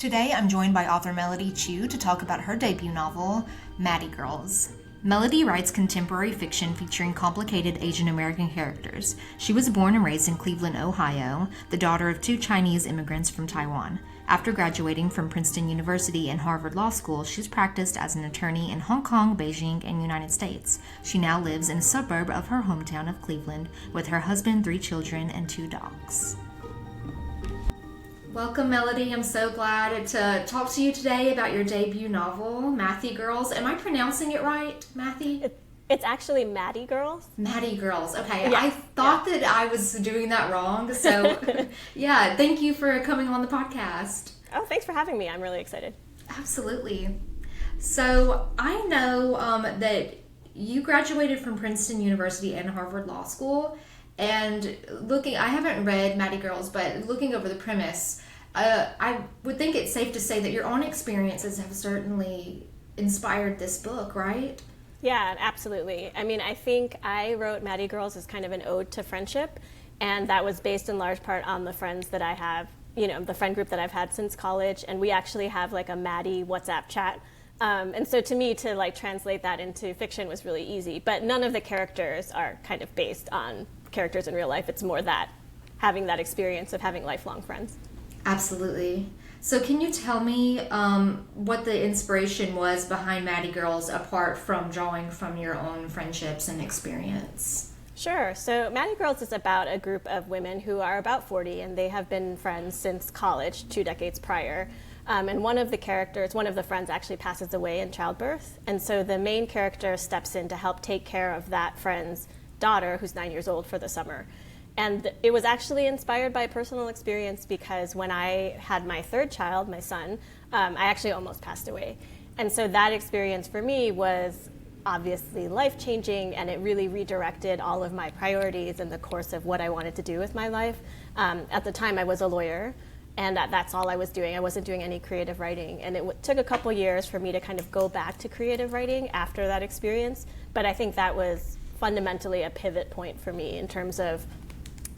Today I'm joined by author Melody Chu to talk about her debut novel, Mathey Girls. Melody writes contemporary fiction featuring complicated Asian American characters. She was born and raised in Cleveland, Ohio, the daughter of two Chinese immigrants from Taiwan. After graduating from Princeton University and Harvard Law School, she's practiced as an attorney in Hong Kong, Beijing, and United States. She now lives in a suburb of her hometown of Cleveland with her husband, 3 children, and 2 dogs. Welcome, Melody. I'm so glad to talk to you today about your debut novel, Mathey Girls. Am I pronouncing it right, Mathey? It's actually Mathey Girls. Mathey Girls. Okay. Yeah. I thought that I was doing that wrong. So, yeah, thank you for coming on the podcast. Oh, thanks for having me. I'm really excited. Absolutely. So, I know that you graduated from Princeton University and Harvard Law School. And I haven't read Mathey Girls, but looking over the premise, I would think it's safe to say that your own experiences have certainly inspired this book, right? Yeah, absolutely. I mean, I think I wrote Mathey Girls as kind of an ode to friendship, and that was based in large part on the friends that I have, the friend group that I've had since college, and we actually have like a Mathey WhatsApp chat. And so to me, to translate that into fiction was really easy, but none of the characters are kind of based on characters in real life. It's more that having that experience of having lifelong friends. Absolutely. So can you tell me what the inspiration was behind Mathey Girls apart from drawing from your own friendships and experience? Sure. So Mathey Girls is about a group of women who are about 40 and they have been friends since college, 2 decades prior. And one of the friends actually passes away in childbirth. And so the main character steps in to help take care of that friend's daughter, who's 9 years old, for the summer. And it was actually inspired by a personal experience because when I had my 3rd child, my son, I actually almost passed away. And so that experience for me was obviously life-changing, and it really redirected all of my priorities in the course of what I wanted to do with my life. At the time, I was a lawyer, and that's all I was doing. I wasn't doing any creative writing. And it took a couple years for me to kind of go back to creative writing after that experience. But I think that was fundamentally a pivot point for me in terms of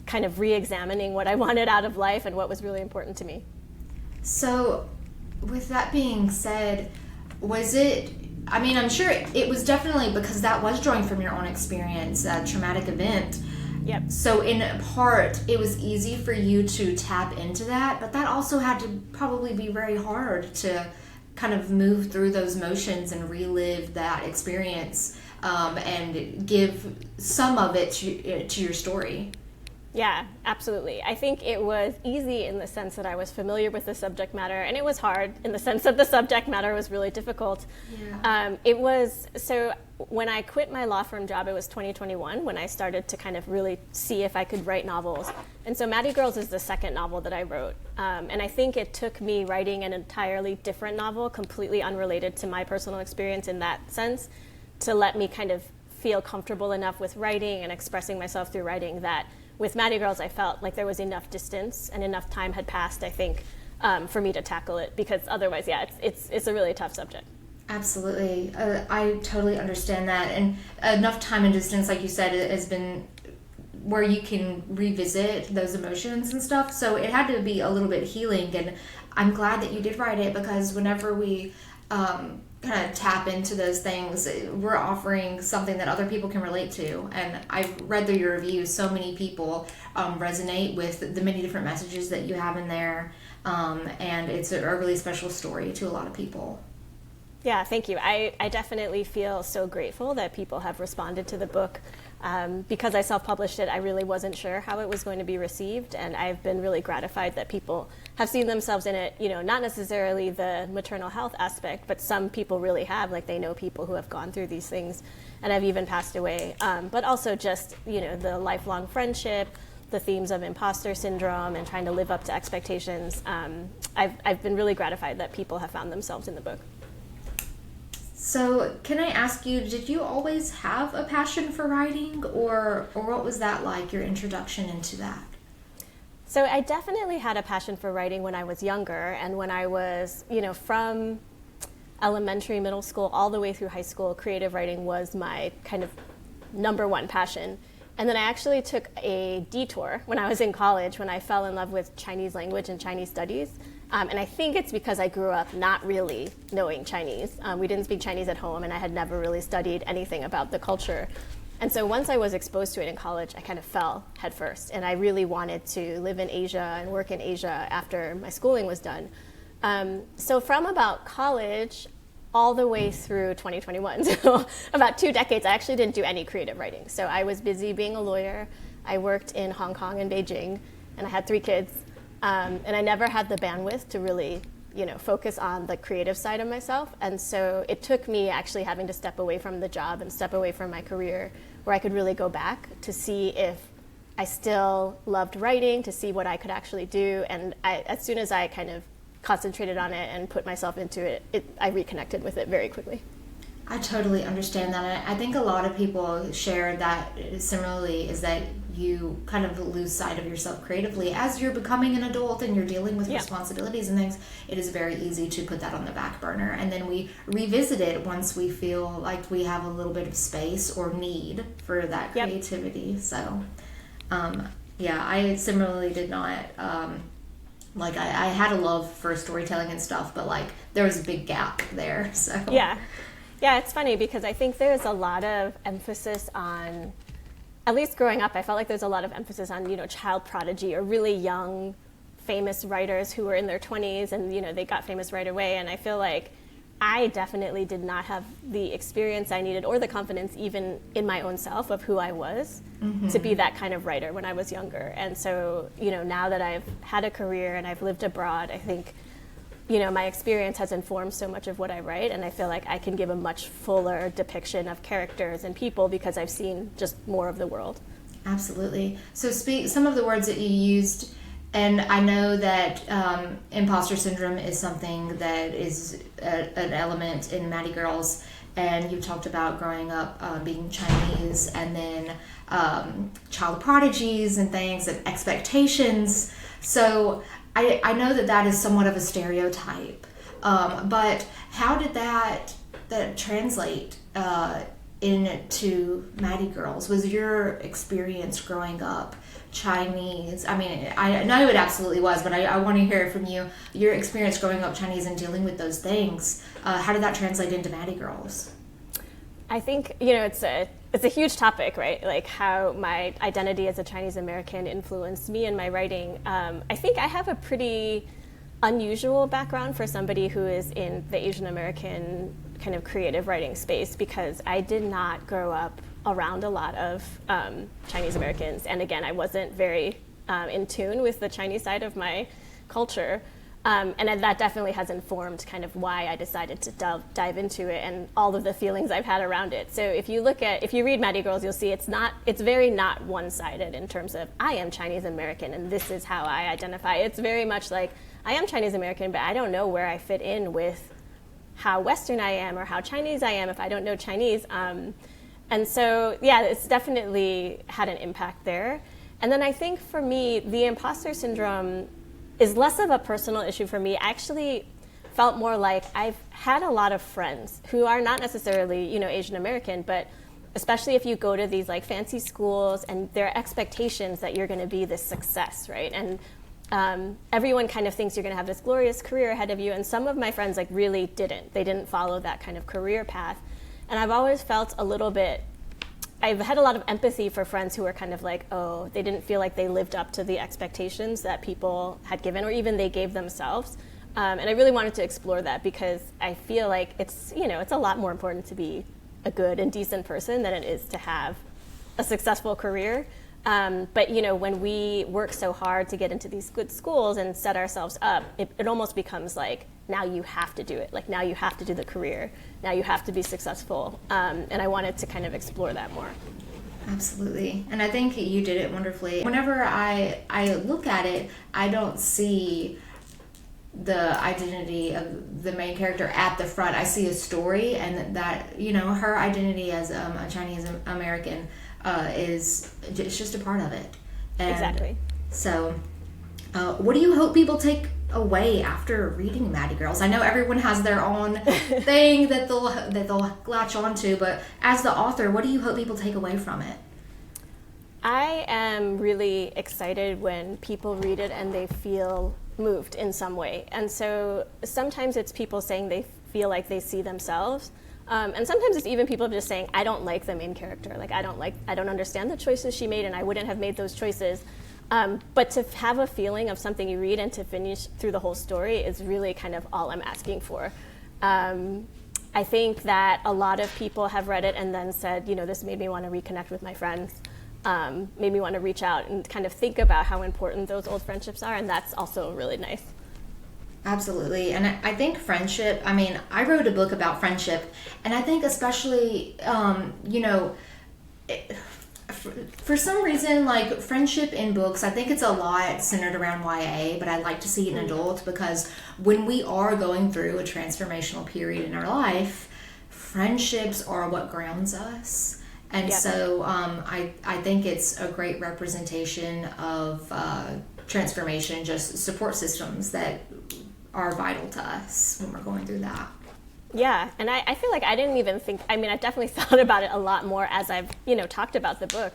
kind of re-examining what I wanted out of life and what was really important to me. So with that being said, I'm sure it was definitely because that was drawing from your own experience, a traumatic event. Yep. So in part, it was easy for you to tap into that, but that also had to probably be very hard to kind of move through those motions and relive that experience and give some of it to your story. Yeah, absolutely. I think it was easy in the sense that I was familiar with the subject matter, and it was hard in the sense that the subject matter was really difficult. Yeah. So when I quit my law firm job, it was 2021 when I started to kind of really see if I could write novels. And so Mathey Girls is the 2nd novel that I wrote. And I think it took me writing an entirely different novel, completely unrelated to my personal experience in that sense, to let me kind of feel comfortable enough with writing and expressing myself through writing that with Mathey Girls, I felt like there was enough distance and enough time had passed, I think, for me to tackle it, because otherwise, yeah, it's a really tough subject. Absolutely. I totally understand that. And enough time and distance, like you said, it has been where you can revisit those emotions and stuff. So it had to be a little bit healing. And I'm glad that you did write it, because whenever we kind of tap into those things, we're offering something that other people can relate to. And I've read through your reviews, so many people resonate with the many different messages that you have in there, and it's a really special story to a lot of people. Yeah, thank you. I definitely feel so grateful that people have responded to the book. Because I self-published it, I really wasn't sure how it was going to be received, and I've been really gratified that people have seen themselves in it, not necessarily the maternal health aspect, but some people really have, like they know people who have gone through these things and have even passed away, but also just, the lifelong friendship, the themes of imposter syndrome and trying to live up to expectations. I've been really gratified that people have found themselves in the book. So can I ask you, did you always have a passion for writing, or what was that like, your introduction into that? So I definitely had a passion for writing when I was younger, and when I was, from elementary, middle school, all the way through high school, creative writing was my kind of number one passion. And then I actually took a detour when I was in college, when I fell in love with Chinese language and Chinese studies. And I think it's because I grew up not really knowing Chinese. We didn't speak Chinese at home, and I had never really studied anything about the culture. And so once I was exposed to it in college, I kind of fell headfirst. And I really wanted to live in Asia and work in Asia after my schooling was done. So from about college all the way through 2021, so about 2 decades, I actually didn't do any creative writing. So I was busy being a lawyer. I worked in Hong Kong and Beijing, and I had 3 kids. And I never had the bandwidth to really, focus on the creative side of myself. And so it took me actually having to step away from the job and step away from my career where I could really go back to see if I still loved writing, to see what I could actually do. And as soon as I kind of concentrated on it and put myself into it, I reconnected with it very quickly. I totally understand that. I think a lot of people share that similarly, is that you kind of lose sight of yourself creatively as you're becoming an adult and you're dealing with responsibilities and things. It is very easy to put that on the back burner, and then we revisit it once we feel like we have a little bit of space or need for that creativity. So I similarly did not I had a love for storytelling and stuff, but there was a big gap there. So yeah, it's funny because I think there's a lot of emphasis on, at least growing up, I felt like there's a lot of emphasis on, child prodigy or really young, famous writers who were in their 20s and, they got famous right away. And I feel like I definitely did not have the experience I needed or the confidence even in my own self of who I was to be that kind of writer when I was younger. And so, now that I've had a career and I've lived abroad, I think, my experience has informed so much of what I write, and I feel like I can give a much fuller depiction of characters and people because I've seen just more of the world. Absolutely. So some of the words that you used, and I know that imposter syndrome is something that is an element in Mathey Girls, and you talked about growing up being Chinese, and then child prodigies and things, and expectations. So I know that is somewhat of a stereotype, but how did that translate into Mathey Girls? Was your experience growing up Chinese? I mean, I know it absolutely was, but I want to hear from you, your experience growing up Chinese and dealing with those things. How did that translate into Mathey Girls? I think, it's a huge topic, right? Like how my identity as a Chinese American influenced me in my writing. I think I have a pretty unusual background for somebody who is in the Asian American kind of creative writing space, because I did not grow up around a lot of Chinese Americans. And again, I wasn't very in tune with the Chinese side of my culture. And that definitely has informed kind of why I decided to dive into it and all of the feelings I've had around it. So if you read Mathey Girls, you'll see it's very not one-sided in terms of I am Chinese American and this is how I identify. It's very much like I am Chinese American, but I don't know where I fit in with how Western I am or how Chinese I am if I don't know Chinese. And so, it's definitely had an impact there. And then I think for me, the imposter syndrome is less of a personal issue for me. I actually felt more like I've had a lot of friends who are not necessarily, Asian American, but especially if you go to these fancy schools and there are expectations that you're going to be this success, right? And everyone kind of thinks you're going to have this glorious career ahead of you. And some of my friends really didn't. They didn't follow that kind of career path. And I've always felt I've had a lot of empathy for friends who are kind of they didn't feel like they lived up to the expectations that people had given or even they gave themselves. And I really wanted to explore that because I feel like it's a lot more important to be a good and decent person than it is to have a successful career. But when we work so hard to get into these good schools and set ourselves up, it almost becomes now you have to do it. Now you have to do the career. Now you have to be successful. And I wanted to kind of explore that more. Absolutely. And I think you did it wonderfully. Whenever I look at it, I don't see the identity of the main character at the front. I see a story, and that her identity as a Chinese American is just a part of it. And exactly. So what do you hope people take away after reading Mathey Girls? I know everyone has their own thing that they'll latch onto, but as the author, what do you hope people take away from it? I am really excited when people read it and they feel moved in some way. And so sometimes it's people saying they feel like they see themselves. And sometimes it's even people just saying, I don't like the main character. Like, I don't understand the choices she made, and I wouldn't have made those choices. But to have a feeling of something you read and to finish through the whole story is really kind of all I'm asking for. I think that a lot of people have read it and then said, this made me want to reconnect with my friends, made me want to reach out and kind of think about how important those old friendships are, and that's also really nice. Absolutely. And I think friendship, I wrote a book about friendship, and I think especially, for some reason, like friendship in books, I think it's a lot centered around YA, but I'd like to see it in adult, because when we are going through a transformational period in our life, friendships are what grounds us. And so I think it's a great representation of transformation, just support systems that are vital to us when we're going through that. Yeah, and I feel like I didn't even think, I definitely thought about it a lot more as I've, talked about the book.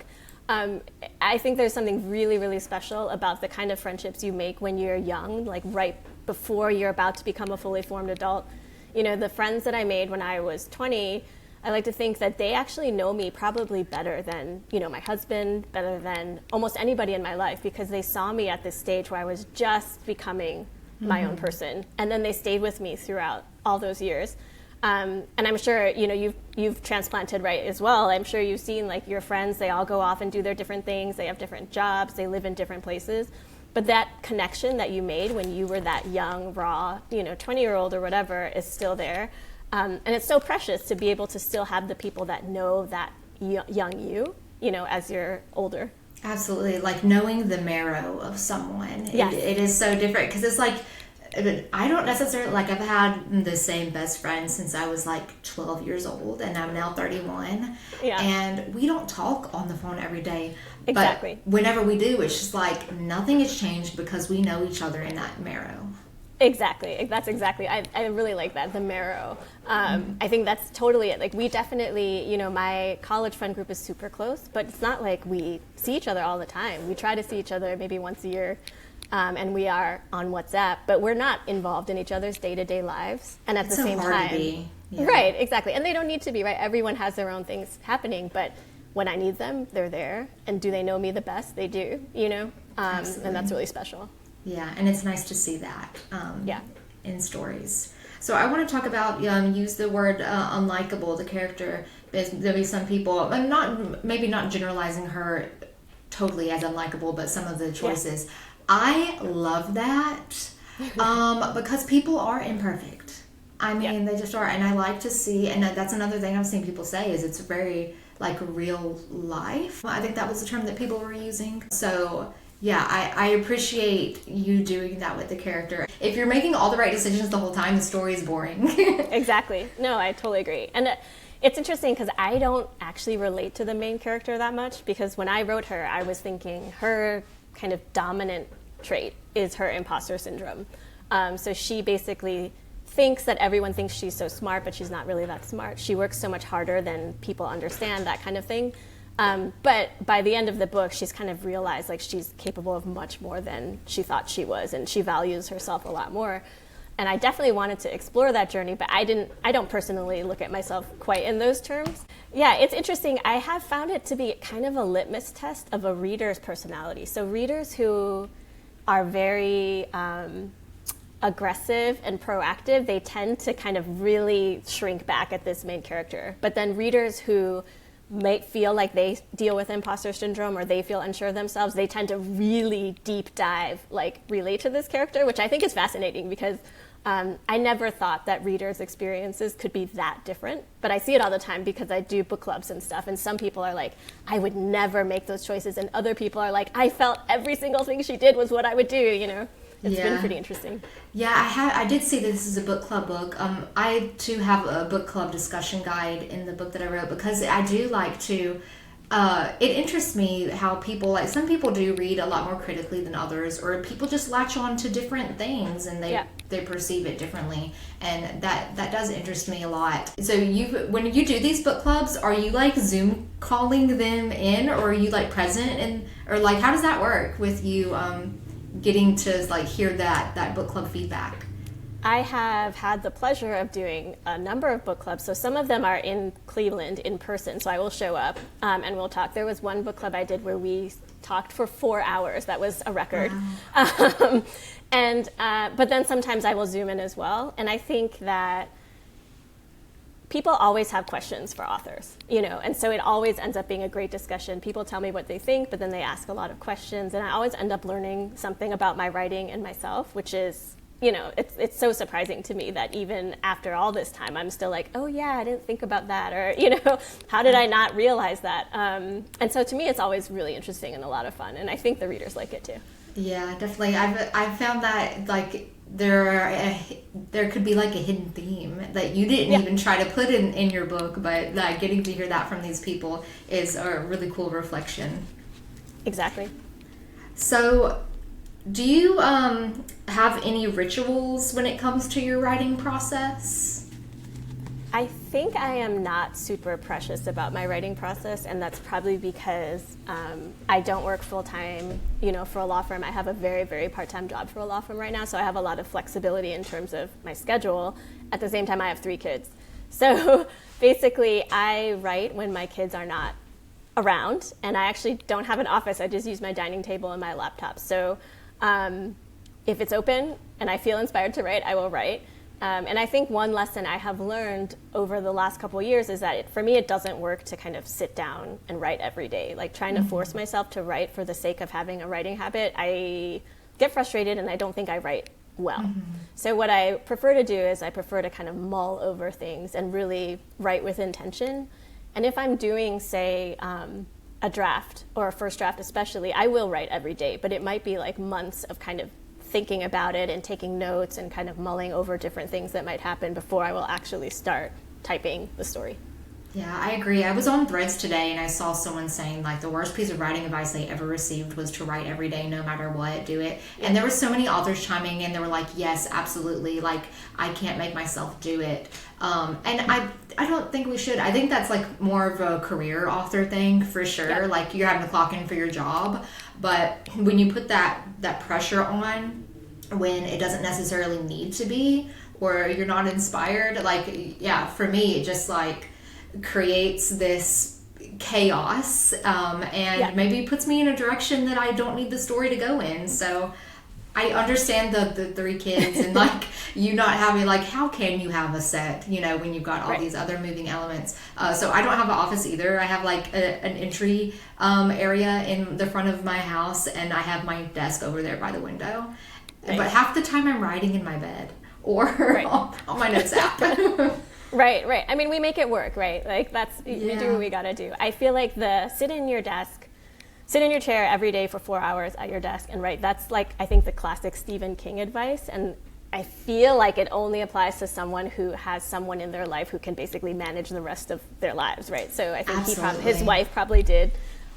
I think there's something really, really special about the kind of friendships you make when you're young, like right before you're about to become a fully formed adult. The friends that I made when I was 20, I like to think that they actually know me probably better than, my husband, better than almost anybody in my life, because they saw me at this stage where I was just becoming my own person. And then they stayed with me throughout all those years. And I'm sure, you've transplanted, right, as well. I'm sure you've seen, like, your friends, they all go off and do their different things. They have different jobs. They live in different places. But that connection that you made when you were that young, raw, 20-year-old or whatever is still there. And it's so precious to be able to still have the people that know that young you, as you're older. Absolutely. Like knowing the marrow of someone. Yes. It is so different, because it's like, I don't necessarily, like, I've had the same best friend since I was like 12 years old, and I'm now 31. Yeah. And we don't talk on the phone every day. Exactly. But whenever we do, it's just like nothing has changed because we know each other in that marrow. Exactly. That's exactly. I really like that, the marrow. I think that's totally it. Like, we definitely, my college friend group is super close, but it's not like we see each other all the time. We try to see each other maybe once a year, and we are on WhatsApp, but we're not involved in each other's day-to-day lives. And at the same time, to be. Yeah. Right, exactly. And they don't need to be, right? Everyone has their own things happening, but when I need them, they're there. And do they know me the best? They do, and that's really special. Yeah, and it's nice to see that in stories. So I want to talk about, use the word unlikable, the character. There'll be some people, I'm maybe not generalizing her totally as unlikable, but some of the choices. Yeah. I love that because people are imperfect. They just are. And I like to see, and that's another thing I've seen people say, is it's very like real life. I think that was the term that people were using. So yeah, I appreciate you doing that with the character. If you're making all the right decisions the whole time, the story is boring. Exactly. No, I totally agree. And it's interesting because I don't actually relate to the main character that much, because when I wrote her, I was thinking her kind of dominant trait is her imposter syndrome. So she basically thinks that everyone thinks she's so smart, but she's not really that smart. She works so much harder than people understand, that kind of thing. But by the end of the book, she's kind of realized like she's capable of much more than she thought she was, and she values herself a lot more. And I definitely wanted to explore that journey, but I don't personally look at myself quite in those terms. Yeah, it's interesting. I have found it to be kind of a litmus test of a reader's personality. So readers who are very aggressive and proactive, they tend to kind of really shrink back at this main character. But then readers who might feel like they deal with imposter syndrome or they feel unsure of themselves, they tend to really deep dive, like relate to this character, which I think is fascinating because I never thought that readers' experiences could be that different, but I see it all the time because I do book clubs and stuff, and some people are like, I would never make those choices, and other people are like, I felt every single thing she did was what I would do, you know? It's been pretty interesting. Yeah, I did see that this is a book club book. I too have a book club discussion guide in the book that I wrote because I do like to, it interests me how people, like some people do read a lot more critically than others, or people just latch on to different things and they perceive it differently. And that does interest me a lot. So when you do these book clubs, are you like Zoom calling them in, or are you like present, or like how does that work with you getting to like hear that book club feedback? I have had the pleasure of doing a number of book clubs. So some of them are in Cleveland in person, so I will show up and we'll talk. There was one book club I did where we talked for 4 hours. That was a record. Wow. But then sometimes I will Zoom in as well. And I think that people always have questions for authors, and so it always ends up being a great discussion. People tell me what they think, but then they ask a lot of questions, and I always end up learning something about my writing and myself, which is, it's so surprising to me that even after all this time, I'm still like, oh yeah, I didn't think about that, or, how did I not realize that? And so to me, it's always really interesting and a lot of fun, and I think the readers like it too. Yeah, definitely. I've found that like there could be like a hidden theme that you didn't even try to put in your book, but like getting to hear that from these people is a really cool reflection. Exactly. So do you have any rituals when it comes to your writing process? I think I am not super precious about my writing process, and that's probably because I don't work full-time, for a law firm. I have a very, very part-time job for a law firm right now, so I have a lot of flexibility in terms of my schedule. At the same time, I have 3 kids. So basically, I write when my kids are not around, and I actually don't have an office. I just use my dining table and my laptop. So if it's open and I feel inspired to write, I will write. And I think one lesson I have learned over the last couple of years is that for me, it doesn't work to kind of sit down and write every day. Like trying to force myself to write for the sake of having a writing habit, I get frustrated and I don't think I write well. So what I prefer to do is I prefer to kind of mull over things and really write with intention. And if I'm doing, say, a draft or a first draft especially, I will write every day, but it might be like months of kind of thinking about it and taking notes and kind of mulling over different things that might happen before I will actually start typing the story. Yeah, I agree. I was on Threads today and I saw someone saying like the worst piece of writing advice they ever received was to write every day, no matter what, do it. And there were so many authors chiming in. They were like, yes, absolutely. Like I can't make myself do it. And I don't think we should. I think that's like more of a career author thing for sure. Yeah. Like you're having to clock in for your job. But when you put that pressure on when it doesn't necessarily need to be, or you're not inspired, like, yeah, for me, it just like creates this chaos and maybe puts me in a direction that I don't need the story to go in. So I understand the 3 kids and like you not having, like, how can you have a set, when you've got all these other moving elements. So I don't have an office either. I have like an entry area in the front of my house, and I have my desk over there by the window. But half the time I'm writing in my bed or on my notes app. Right. I mean, we make it work, right? Like we do what we gotta do. I feel like sit in your chair every day for 4 hours at your desk and write. That's like, I think, the classic Stephen King advice. And I feel like it only applies to someone who has someone in their life who can basically manage the rest of their lives, right? So I think his wife probably did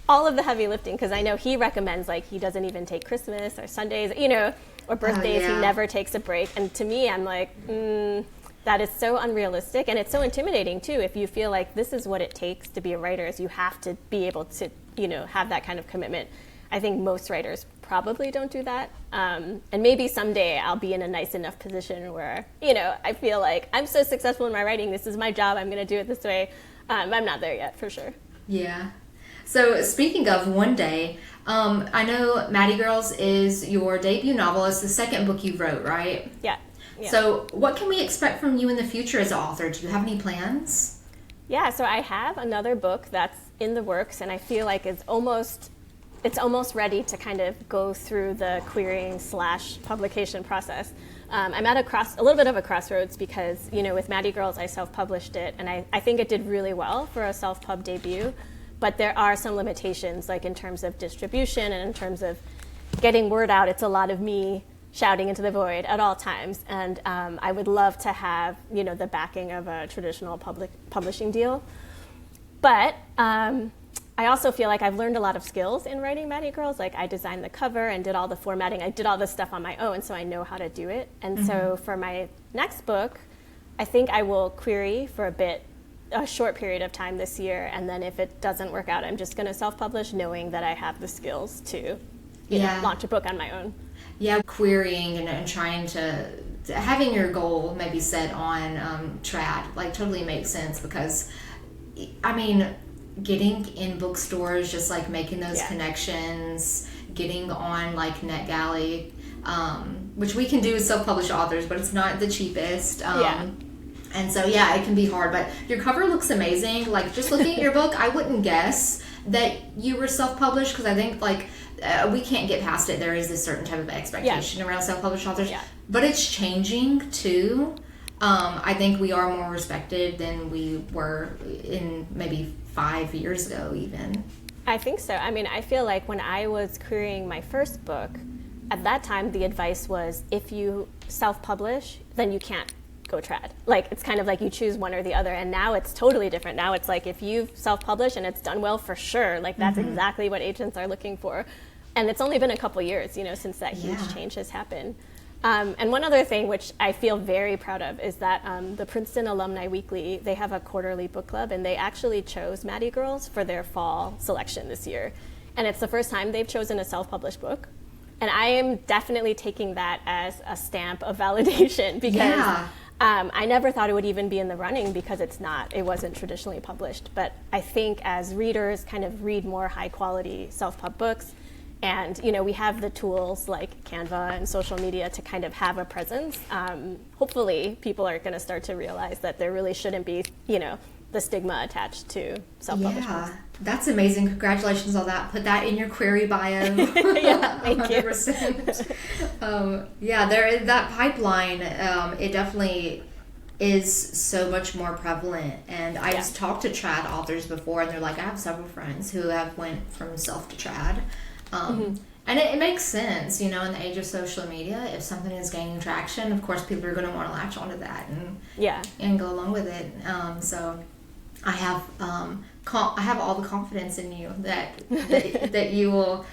all of the heavy lifting, because I know he recommends, like, he doesn't even take Christmas or Sundays, or birthdays. He never takes a break. And to me, I'm like, that is so unrealistic, and it's so intimidating too. If you feel like this is what it takes to be a writer, is you have to be able to, have that kind of commitment. I think most writers probably don't do that. And maybe someday I'll be in a nice enough position where, I feel like I'm so successful in my writing. This is my job. I'm going to do it this way. I'm not there yet, for sure. Yeah. So speaking of one day, I know Mathey Girls is your debut novel. It's the second book you wrote, right? Yeah. So what can we expect from you in the future as an author? Do you have any plans? Yeah, so I have another book that's in the works, and I feel like it's almost ready to kind of go through the querying / publication process. I'm at a little bit of a crossroads because, with Mathey Girls, I self-published it, and I think it did really well for a self-pub debut. But there are some limitations, like in terms of distribution and in terms of getting word out. It's a lot of me shouting into the void at all times. And I would love to have, the backing of a traditional publishing deal. But I also feel like I've learned a lot of skills in writing Mathey Girls. Like I designed the cover and did all the formatting. I did all this stuff on my own, so I know how to do it. And so for my next book, I think I will query for a short period of time this year, and then if it doesn't work out, I'm just going to self-publish, knowing that I have the skills to launch a book on my own. Yeah, querying and trying to having your goal maybe set on trad like totally makes sense, because I mean, getting in bookstores, just like making those connections, getting on like NetGalley, which we can do as self-published authors, but it's not the cheapest. And so, yeah, it can be hard, but your cover looks amazing. Like, just looking at your book, I wouldn't guess that you were self-published, because I think, like, we can't get past it. There is a certain type of expectation around self-published authors. Yeah. But it's changing, too. I think we are more respected than we were in maybe 5 years ago, even. I think so. I mean, I feel like when I was querying my first book, at that time, the advice was, if you self-publish, then you can't go trad. Like, it's kind of like you choose one or the other, and now it's totally different. Now it's like, if you've self-published and it's done well, for sure, like that's exactly what agents are looking for. And it's only been a couple years, you know, since that huge change has happened. And one other thing which I feel very proud of is that the Princeton Alumni Weekly, they have a quarterly book club, and they actually chose Mathey Girls for their fall selection this year. And it's the first time they've chosen a self-published book. And I am definitely taking that as a stamp of validation, because I never thought it would even be in the running, because it wasn't traditionally published. But I think as readers kind of read more high quality self-pub books, and, you know, we have the tools like Canva and social media to kind of have a presence. Hopefully people are going to start to realize that there really shouldn't be, you know, the stigma attached to self-published books. That's amazing. Congratulations on that. Put that in your query bio. Thank 100%. There is that pipeline. It definitely is so much more prevalent. And I just talked to trad authors before, and they're like, I have several friends who have went from self to trad. And it makes sense, you know, in the age of social media. If something is gaining traction, of course, people are going to want to latch onto that and go along with it. So I have all the confidence in you that you will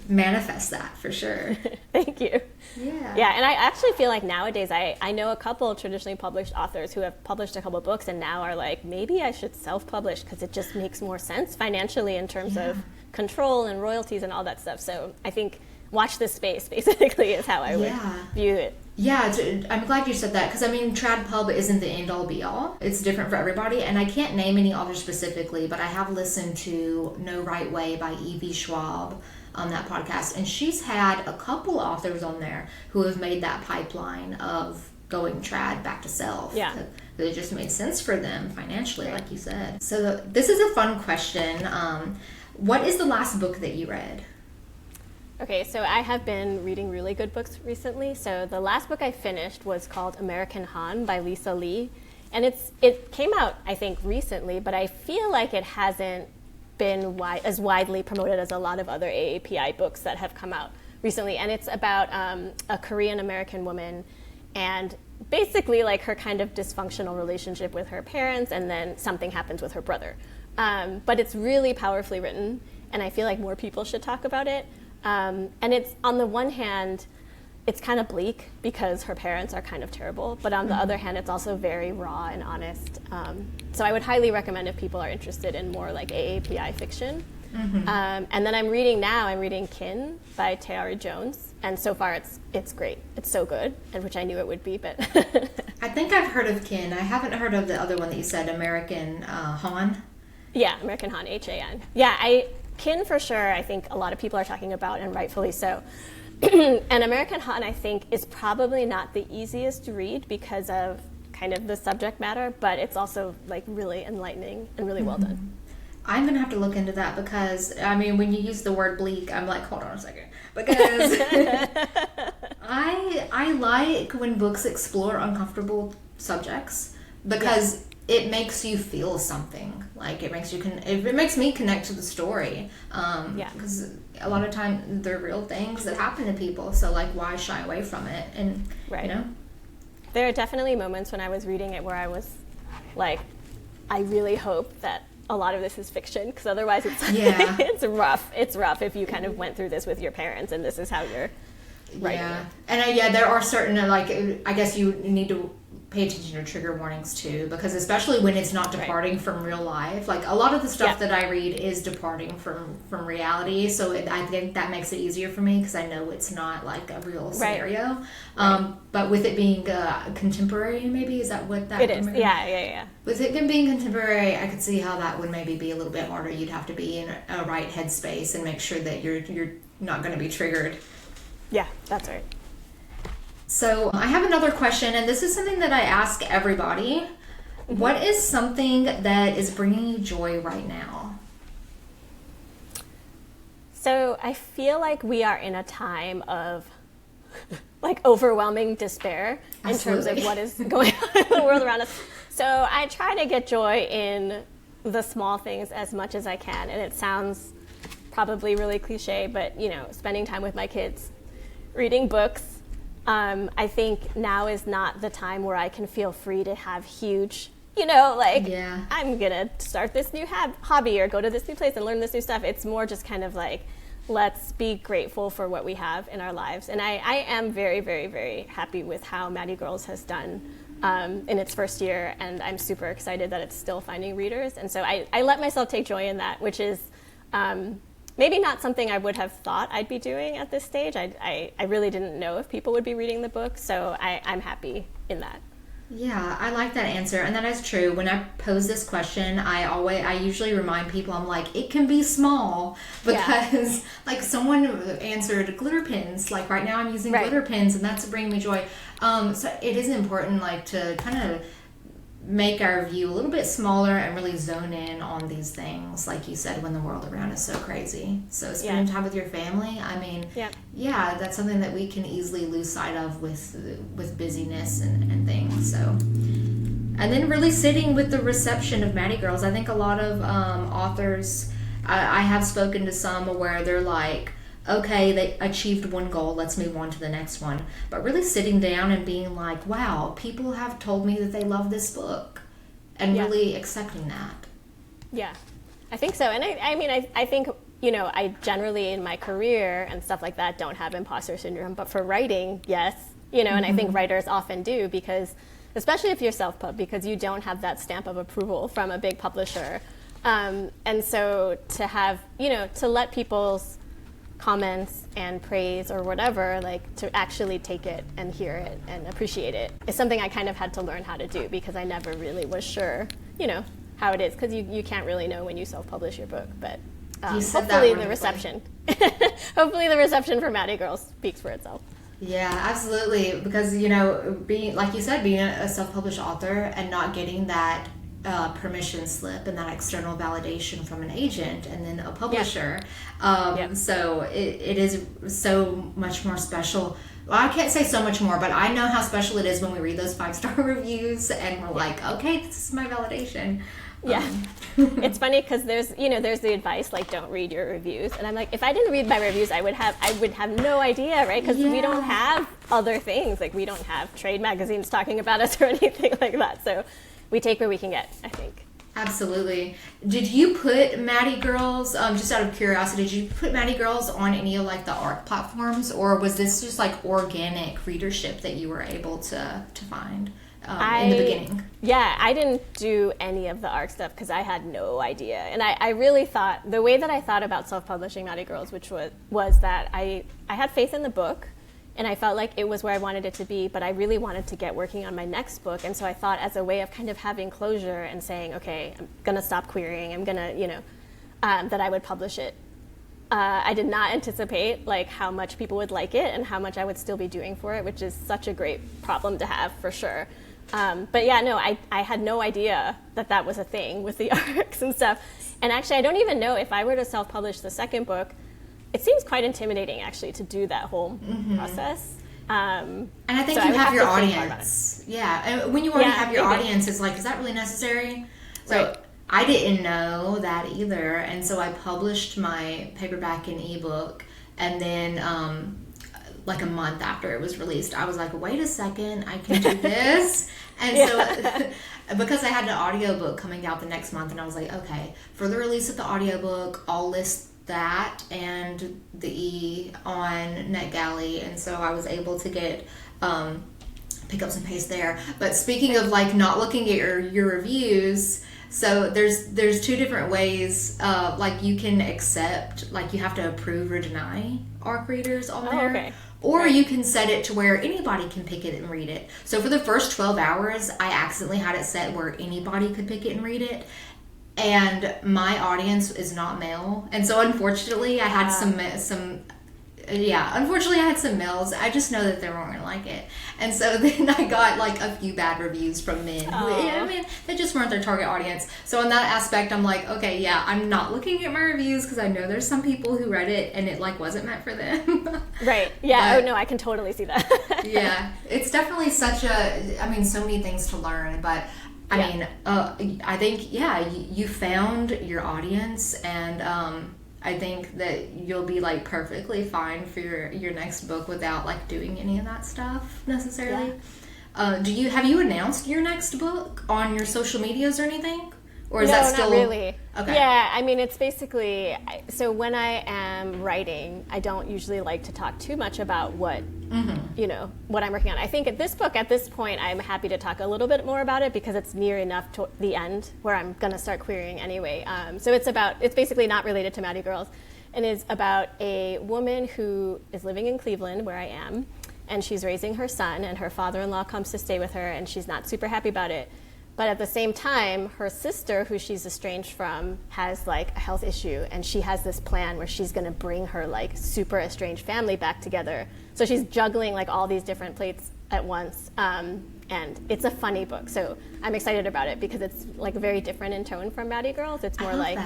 manifest that for sure. Thank you. Yeah, and I actually feel like nowadays I know a couple traditionally published authors who have published a couple books and now are like, maybe I should self-publish because it just makes more sense financially in terms of control and royalties and all that stuff. So I think watch this space basically is how I would view it. Yeah, I'm glad you said that, because I mean, trad pub isn't the end all be all. It's different for everybody, and I can't name any authors specifically, but I have listened to No Right Way by Evie Schwab on that podcast, and she's had a couple authors on there who have made that pipeline of going trad back to self. Yeah. It just made sense for them financially, like you said. So this is a fun question. What is the last book that you read? Okay, so I have been reading really good books recently. So the last book I finished was called American Han by Lisa Lee. And it came out, I think, recently, but I feel like it hasn't been as widely promoted as a lot of other AAPI books that have come out recently. And it's about a Korean American woman and basically like her kind of dysfunctional relationship with her parents, and then something happens with her brother. But it's really powerfully written, and I feel like more people should talk about it. And it's, on the one hand, it's kind of bleak because her parents are kind of terrible, but on the other hand, it's also very raw and honest. So I would highly recommend if people are interested in more like AAPI fiction. And then I'm reading Kin by Tayari Jones, and so far it's great. It's so good, and which I knew it would be, but I think I've heard of Kin. I haven't heard of the other one that you said, American Han. Yeah, American Han, H-A-N. Yeah, Kin for sure, I think a lot of people are talking about, and rightfully so. And American Han, I think, is probably not the easiest to read because of kind of the subject matter, but it's also like really enlightening and really well done. I'm going to have to look into that because, I mean, when you use the word bleak, I'm like, hold on a second. Because I like when books explore uncomfortable subjects because it makes you feel something. Like it makes me connect to the story. Because a lot of times they're real things that happen to people. So like, why shy away from it? And you know, there are definitely moments when I was reading it where I was like, I really hope that a lot of this is fiction, because otherwise it's it's rough. It's rough if you kind of went through this with your parents and this is how you're writing Yeah. it. And yeah, there are certain, like, I guess you need to pay attention to trigger warnings too, because especially when it's not departing from real life, like a lot of the stuff that I read is departing from reality, so I think that makes it easier for me because I know it's not like a real scenario. But with it being contemporary, maybe, is that what that it is? Yeah. With it being contemporary, I could see how that would maybe be a little bit harder. You'd have to be in a right headspace and make sure that you're not going to be triggered. Yeah, that's right. So I have another question, and this is something that I ask everybody. Mm-hmm. What is something that is bringing you joy right now? So I feel like we are in a time of like overwhelming despair in terms of what is going on in the world around us. So I try to get joy in the small things as much as I can. And it sounds probably really cliche, but spending time with my kids, reading books. I think now is not the time where I can feel free to have huge, I'm going to start this new hobby or go to this new place and learn this new stuff. It's more just kind of like, let's be grateful for what we have in our lives. And I am very, very, very happy with how Mathey Girls has done in its first year. And I'm super excited that it's still finding readers. And so I let myself take joy in that, which is maybe not something I would have thought I'd be doing at this stage. I really didn't know if people would be reading the book, so I'm happy in that. Yeah, I like that answer, and that is true. When I pose this question, I usually remind people, I'm like, it can be small, because like someone answered glitter pens. Like right now I'm using glitter pens, and that's bringing me joy. So it is important, like, to kind of make our view a little bit smaller and really zone in on these things, like you said, when the world around is so crazy. So spending time with your family, I mean, that's something that we can easily lose sight of with busyness and things. So, and then really sitting with the reception of Mathey Girls. I think a lot of authors, I have spoken to some where they're like, okay, they achieved one goal, let's move on to the next one. But really sitting down and being like, wow, people have told me that they love this book, and really accepting that. Yeah, I think so. And I think, I generally in my career and stuff like that don't have imposter syndrome, but for writing, yes, and I think writers often do, because especially if you're self-pub, because you don't have that stamp of approval from a big publisher. And so to have, to let people's comments and praise or whatever, like to actually take it and hear it and appreciate it is something I kind of had to learn how to do, because I never really was sure, how it is, because you can't really know when you self-publish your book. But hopefully the reception hopefully the reception for Mathey Girls speaks for itself. Yeah, absolutely, because being, like you said, being a self-published author and not getting that permission slip and that external validation from an agent and then a publisher. So it is so much more special. Well, I can't say so much more, but I know how special it is when we read those 5-star reviews and we're like, okay, this is my validation. It's funny because there's the advice, like, don't read your reviews, and I'm like, if I didn't read my reviews, I would have no idea, right? Because we don't have other things, like we don't have trade magazines talking about us or anything like that. So we take where we can get, I think. Absolutely. Did you put Mathey Girls, just out of curiosity, did you put Mathey Girls on any of like the ARC platforms, or was this just like organic readership that you were able to find in the beginning? Yeah, I didn't do any of the ARC stuff because I had no idea. And I really thought, the way that I thought about self-publishing Mathey Girls, which was that I had faith in the book, and I felt like it was where I wanted it to be, but I really wanted to get working on my next book. And so I thought, as a way of kind of having closure and saying, okay, I'm going to stop querying, I'm going to, that I would publish it. I did not anticipate like how much people would like it and how much I would still be doing for it, which is such a great problem to have, for sure. But yeah, no, I had no idea that was a thing with the ARCs and stuff. And actually, I don't even know if I were to self-publish the second book, it seems quite intimidating, actually, to do that whole process. And I think you have your audience. Yeah, and when you already have your audience, it's like, is that really necessary? So I didn't know that either, and so I published my paperback and ebook, and then like a month after it was released, I was like, wait a second, I can do this. And so because I had an audiobook coming out the next month, and I was like, okay, for the release of the audiobook, I'll list that and the E on NetGalley, and so I was able to get pick up some pace there. But speaking of like not looking at your reviews, so there's two different ways. Like you can accept, like you have to approve or deny ARC readers on there. Okay. Or you can set it to where anybody can pick it and read it. So for the first 12 hours, I accidentally had it set where anybody could pick it and read it. And my audience is not male. And so unfortunately, I had unfortunately I had some males. I just know that they weren't going to like it. And so then I got like a few bad reviews from men. I mean, they just weren't their target audience. So in that aspect, I'm like, okay, yeah, I'm not looking at my reviews because I know there's some people who read it and it like wasn't meant for them. Right. Yeah. But, oh no, I can totally see that. Yeah. It's definitely so many things to learn, but I think, you found your audience, and I think that you'll be like perfectly fine for your next book without like doing any of that stuff necessarily. Yeah. Have you announced your next book on your social medias or anything? Or is that still... not really. Okay. Yeah, I mean, it's basically, so when I am writing, I don't usually like to talk too much about what, what I'm working on. I think at this point, I'm happy to talk a little bit more about it because it's near enough to the end where I'm going to start querying anyway. So it's basically not related to Mathey Girls, and is about a woman who is living in Cleveland, where I am, and she's raising her son, and her father-in-law comes to stay with her, and she's not super happy about it. But at the same time, her sister, who she's estranged from, has like a health issue, and she has this plan where she's going to bring her like super estranged family back together. So she's juggling like all these different plates at once, and it's a funny book. So I'm excited about it because it's like very different in tone from Mathey Girls. It's more like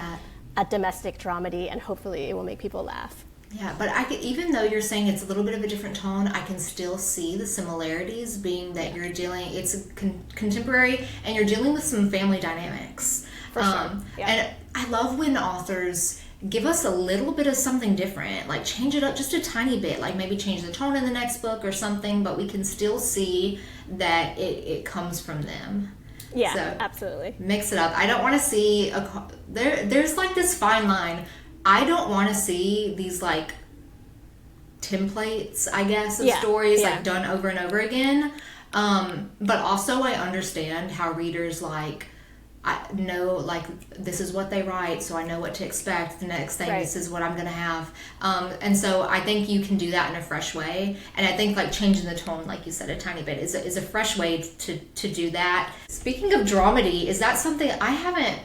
a domestic dramedy, and hopefully it will make people laugh. Yeah, but even though you're saying it's a little bit of a different tone, I can still see the similarities, being that it's a contemporary and you're dealing with some family dynamics. For sure. Yeah. And I love when authors give us a little bit of something different, like change it up just a tiny bit, like maybe change the tone in the next book or something, but we can still see that it comes from them. Yeah, so, absolutely. Mix it up. I don't want to see there's like this fine line. I don't want to see these like templates, I guess, of stories like done over and over again. But also I understand how readers like, I know like this is what they write, so I know what to expect. The next thing, this is what I'm going to have. And so I think you can do that in a fresh way. And I think like changing the tone, like you said, a tiny bit is a fresh way to do that. Speaking of dramedy, is that something I haven't...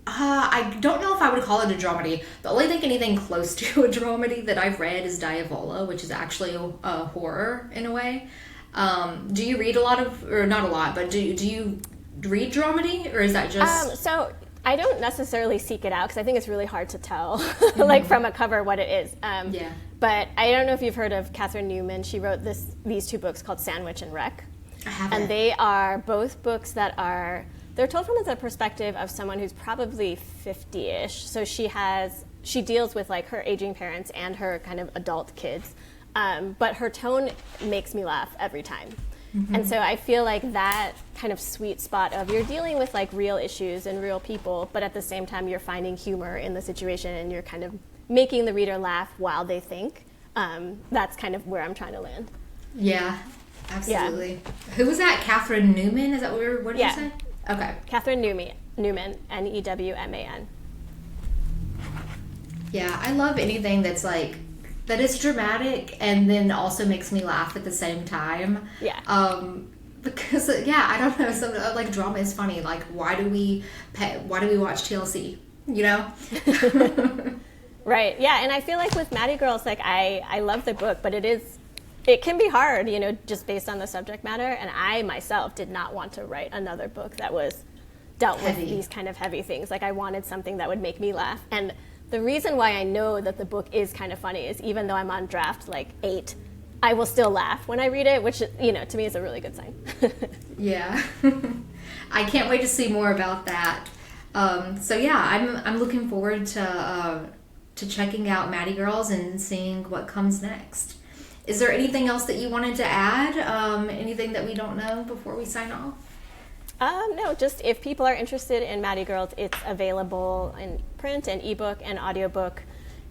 I don't know if I would call it a dramedy. The only thing anything close to a dramedy that I've read is Diavola, which is actually a horror in a way. Do you read a lot of, or not a lot, but do you read dramedy, or is that just... So I don't necessarily seek it out because I think it's really hard to tell like from a cover what it is. But I don't know if you've heard of Catherine Newman. She wrote these two books called Sandwich and Wreck. I haven't. And they are both books that are... They're told from the perspective of someone who's probably 50-ish. So she deals with like her aging parents and her kind of adult kids. But her tone makes me laugh every time. Mm-hmm. And so I feel like that kind of sweet spot of you're dealing with like real issues and real people, but at the same time you're finding humor in the situation and you're kind of making the reader laugh while they think. That's kind of where I'm trying to land. Yeah, absolutely. Yeah. Who was that? Catherine Newman? Is that what did you say? Okay. Catherine Newman, Newman. Yeah, I love anything that's like, that is dramatic and then also makes me laugh at the same time. Yeah. Because, I don't know, some like drama is funny. Like, why do we watch TLC? You know? Right, yeah, and I feel like with Mathey Girls, like, I love the book, but it can be hard, just based on the subject matter. And I myself did not want to write another book that was dealt with these kind of heavy things. Like I wanted something that would make me laugh. And the reason why I know that the book is kind of funny is even though I'm on draft like 8, I will still laugh when I read it, which, to me is a really good sign. Yeah. I can't wait to see more about that. I'm looking forward to checking out Mathey Girls and seeing what comes next. Is there anything else that you wanted to add? Anything that we don't know before we sign off? No, just if people are interested in Mathey Girls, it's available in print and ebook and audiobook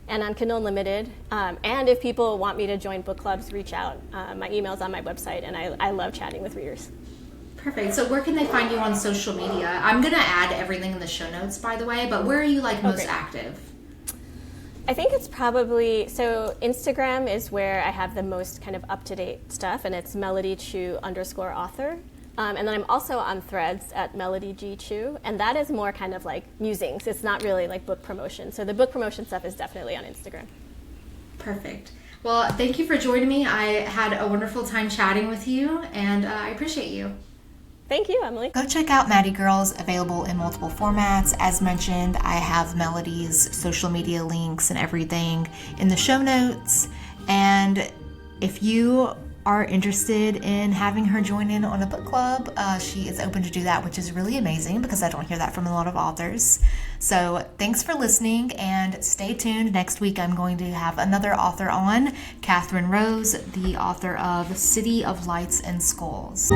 and on Kindle Unlimited. And if people want me to join book clubs, reach out. My email's on my website, and I love chatting with readers. Perfect. So where can they find you on social media? I'm going to add everything in the show notes, by the way, but where are you most active? I think it's probably, so Instagram is where I have the most kind of up-to-date stuff, and it's Melody Chu _author. And then I'm also on Threads at Melody G Chu, and that is more kind of like musings. It's not really like book promotion. So the book promotion stuff is definitely on Instagram. Perfect. Well, thank you for joining me. I had a wonderful time chatting with you, and I appreciate you. Thank you, Emily. Go check out Mathey Girls, available in multiple formats. As mentioned, I have Melody's social media links and everything in the show notes. And if you are interested in having her join in on a book club, she is open to do that, which is really amazing because I don't hear that from a lot of authors. So thanks for listening, and stay tuned. Next week I'm going to have another author on, Catherine Rose, the author of City of Lights and Skulls.